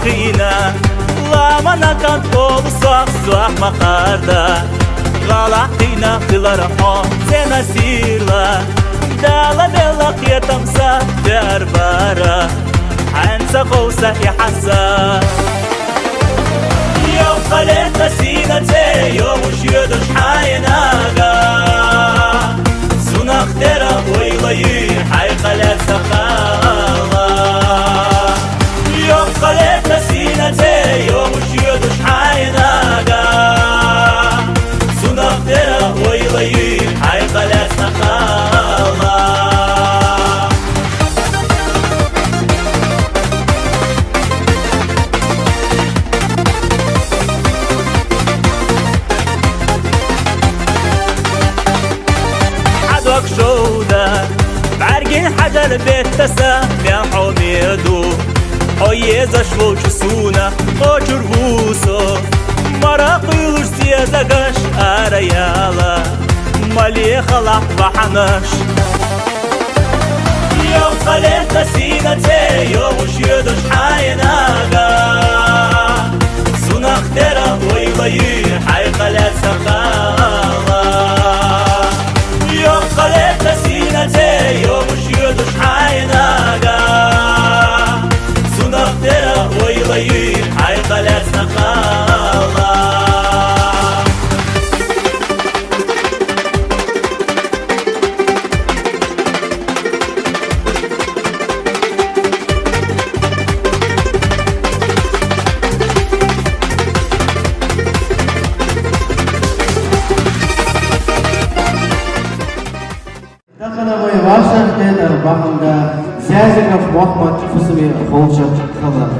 qiyna lamana kan olsak suaq maqarda Gala qiyna qilar sena sirla Dala bella qiyatamsa darbara Hansa qawsa ihassa Yom qaleta sinate yom ushyodosh haynaga Sunaq dera oylayi hay qalat sakhala Yom qaleta sinate yom ushyodosh haynaga Sunaq dera oylayi hay qalat sakhala شودا بعرقين حجر بيتسا بيان حميدو حيزا شوش سونا قوشر بوسو مراقيلوش سيادة قش آريالا مالي خلق بحنش يوم خليت سينتي يوم وشيدوش حايناغا سونا اخترا ويلاي حي خلات سخالا يوم خليت سينتي يوم وشيدوش حايناغا سونا اخترا ويلاي حي خلات سخالا Зязиков Мохмад Фусами Холчак Халат.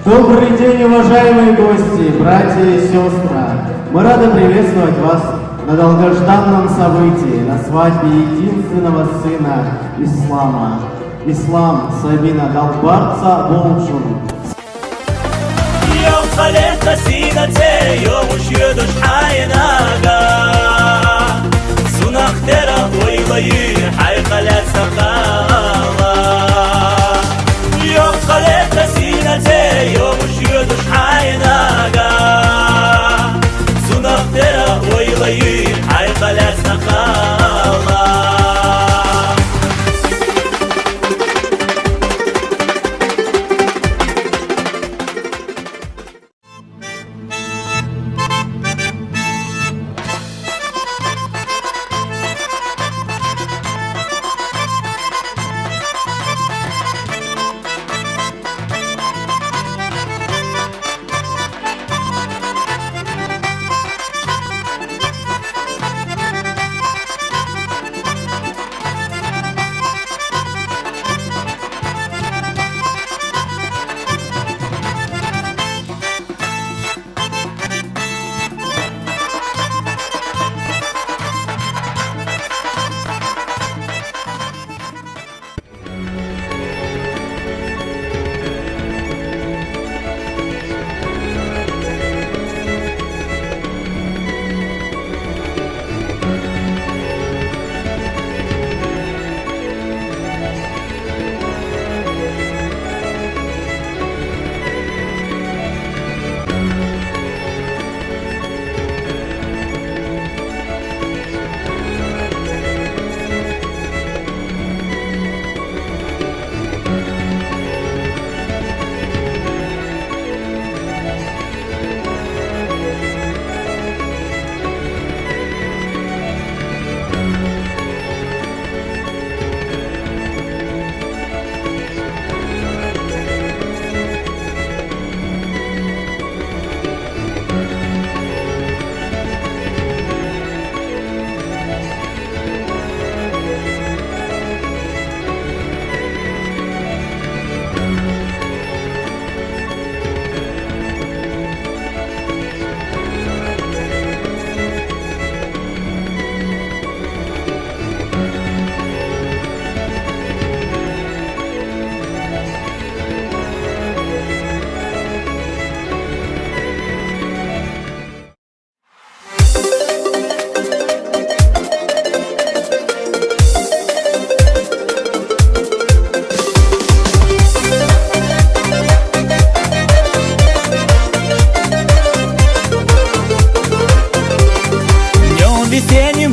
Добрый день, уважаемые гости, братья и сестры! Мы рады приветствовать вас на долгожданном событии, на свадьбе единственного сына Ислама. Ислам Сабина Далбарца Болшун. يوم خليت سينتي يوم وشيدوش حايناغا سونا اخترا ويلاي حي خلات سخالا يوم خليت سينتي يوم وشيدوش حايناغا سونا اخترا ويلاي حي خلات سخالا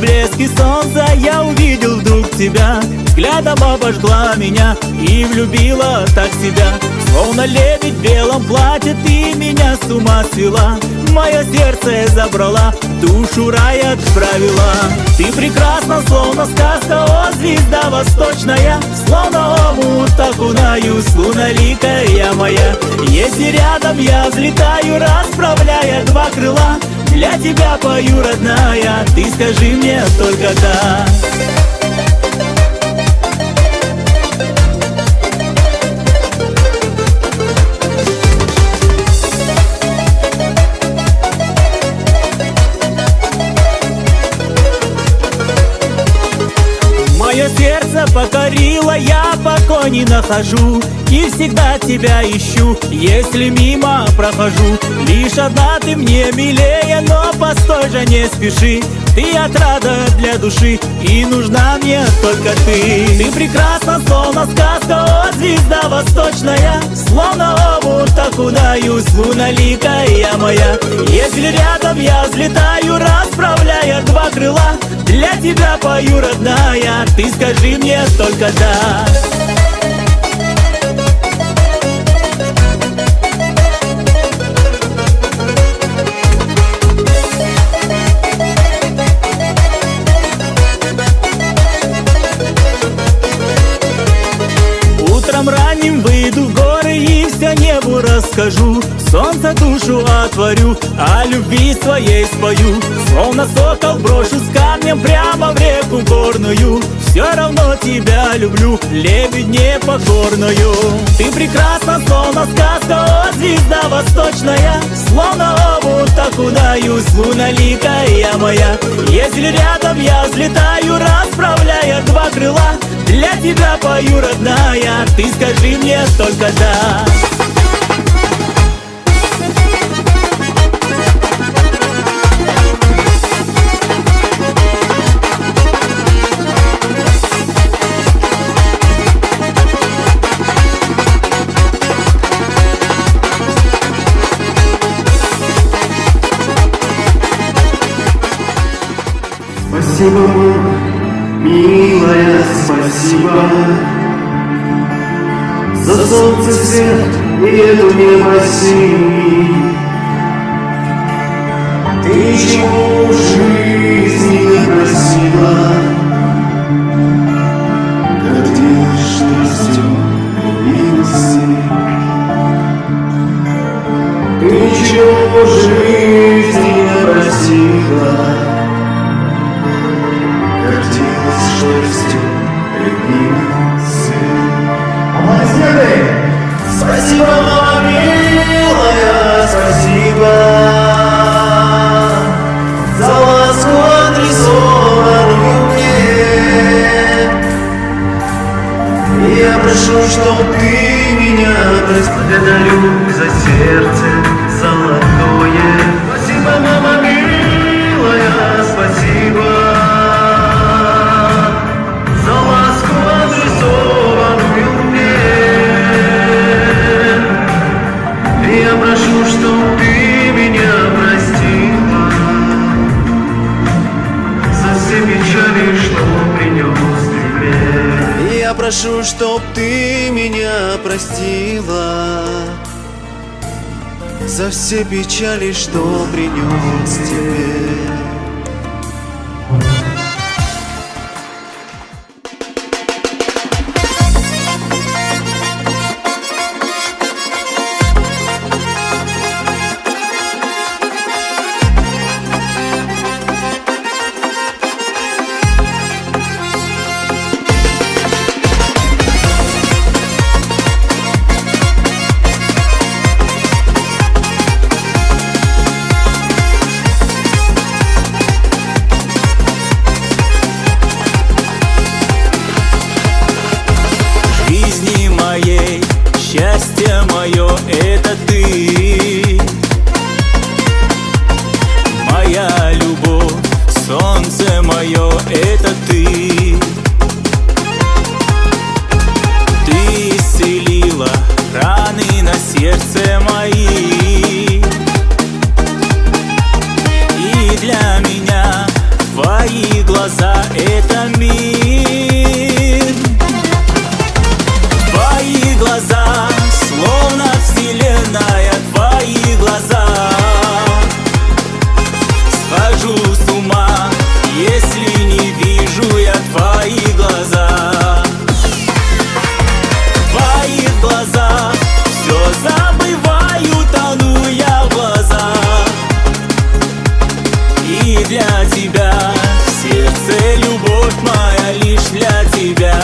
блеске солнца я увидел вдруг тебя. Взглядом обожгла меня и влюбила так себя. Словно лебедь в белом платье ты меня с ума свела. Мое сердце забрала, душу рай отправила. Ты прекрасна, словно сказка, о, звезда восточная. Словно омут окунаюсь, луналикая моя. Если рядом я взлетаю, расправляя два крыла. Для тебя пою, родная, ты скажи мне только да. Мое сердце покорило, я покой не нахожу. И всегда тебя ищу, если мимо прохожу. Лишь одна ты мне милее, но постой же, не спеши. Ты отрада для души, и нужна мне только ты. Ты прекрасна, словно сказка, о, звезда восточная. Словно омут окунаюсь, луналикая моя. Если рядом я взлетаю, расправляя два крыла. Для тебя пою, родная, ты скажи мне только да. Утром ранним выйду в горы и все небу расскажу. Солнце душу отворю, о любви своей спою. Словно сокол брошу с камнем прямо в реку горную. Все равно тебя люблю, лебедь непокорную. Ты прекрасна, словно сказка, о, звезда восточная. Словно омут окунаюсь, луналикая моя. Если рядом я взлетаю, расправляя два крыла. Для тебя пою, родная, ты скажи мне только да. Спасибо, милая, спасибо за солнце, свет и эту небосинь. Ты чего в жизни не просила, гордилась страстью любимости. Ты чего в жизни не просила, спасибо, мама милая, спасибо за ласку, адресованную мне. Я прошу, чтоб ты меня благодарю за сердце золотое. Спасибо, мама милая, спасибо. Я прошу, чтоб ты меня простила за все печали, что принес тебе. Я прошу, чтоб ты меня простила за все печали, что принес тебе. Счастье мое — это ты, моя любовь, солнце мое — это ты. Ты исцелила раны на сердце мои, и для меня твоя Твои глаза — это мир. Твои глаза, словно вселенная, твои глаза. Схожу с ума, если не вижу я твои глаза. В твоих глазах все забываю, тону я в глазах. И для тебя в сердце любовь моя лишь для тебя.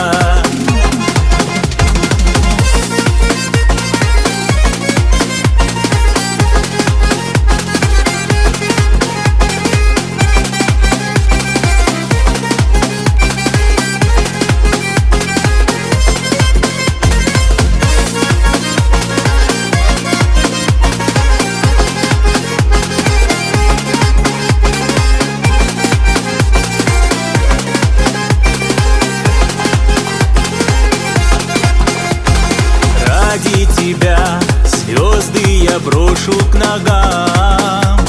Ради тебя звезды я брошу к ногам,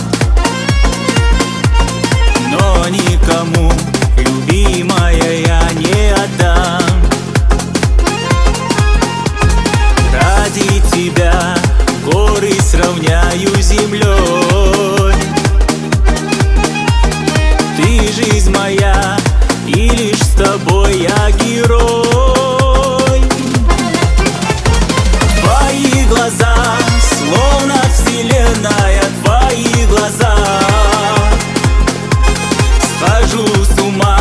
но никому, любимая, я не отдам. Ради тебя горы сравняю с землей. Ты жизнь моя, и лишь с тобой я герой. Твои глаза, словно вселенная, твои глаза. Схожу с ума,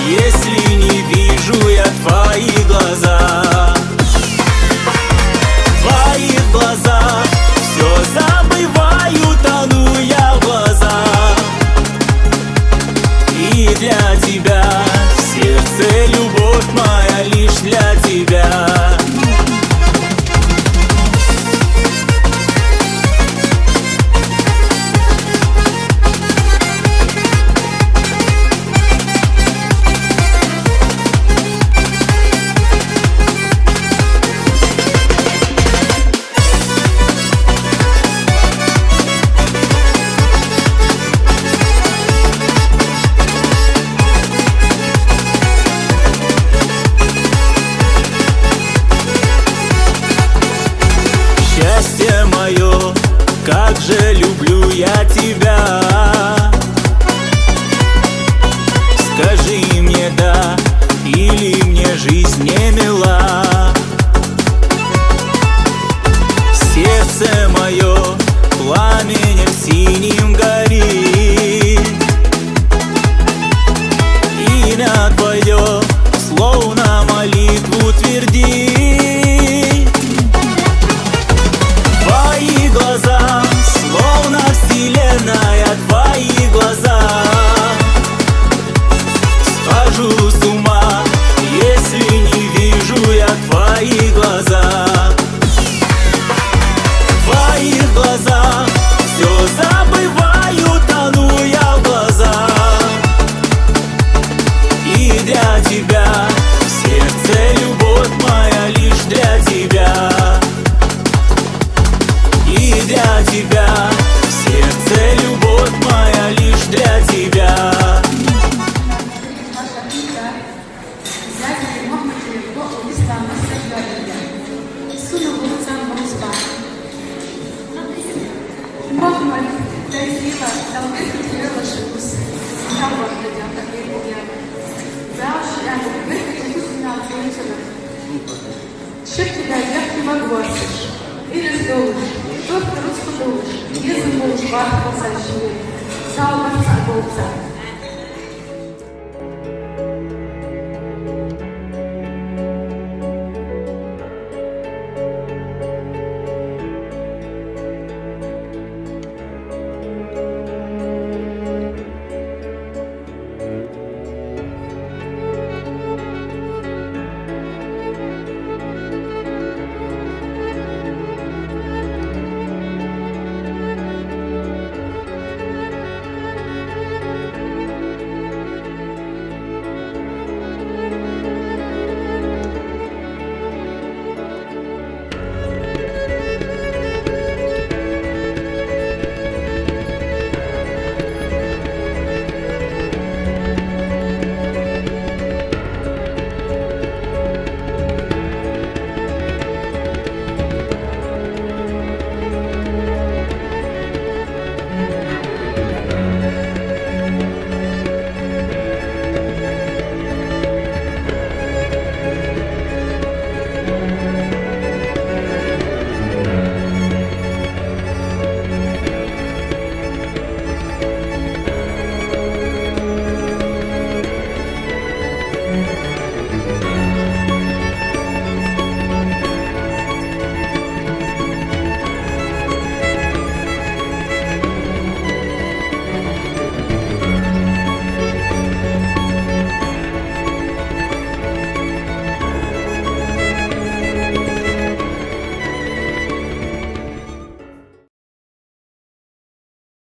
если не вижу я твои глаза. В твоих глазах все забываю, тону я в глазах. И для тебя в сердце любовь моя лишь для тебя. Счастье мое, как же люблю я тебя. Скажи мне да, или мне жизнь не мила. Сердце мое пламенем синим горит. Имя твое словно молитву твердит. Твои глаза, словно вселенная, твои глаза. Схожу с ума, если не вижу я твои глаза. В твоих глазах все забываю, тону я в глазах. И для тебя в сердце любовь моя лишь для тебя. И для тебя в сердце любовь моя лишь для тебя. Наша книга взяти мовники до листа на сердце. Суну вулицям Москва. Мовно та сила давно потеряла шикус. Право для таких я. Дальше я выкатил на улицу. Шепчет я не могу. Или сдолжишь, только руску должишь, если можешь варку сожжешь, за оборца голца.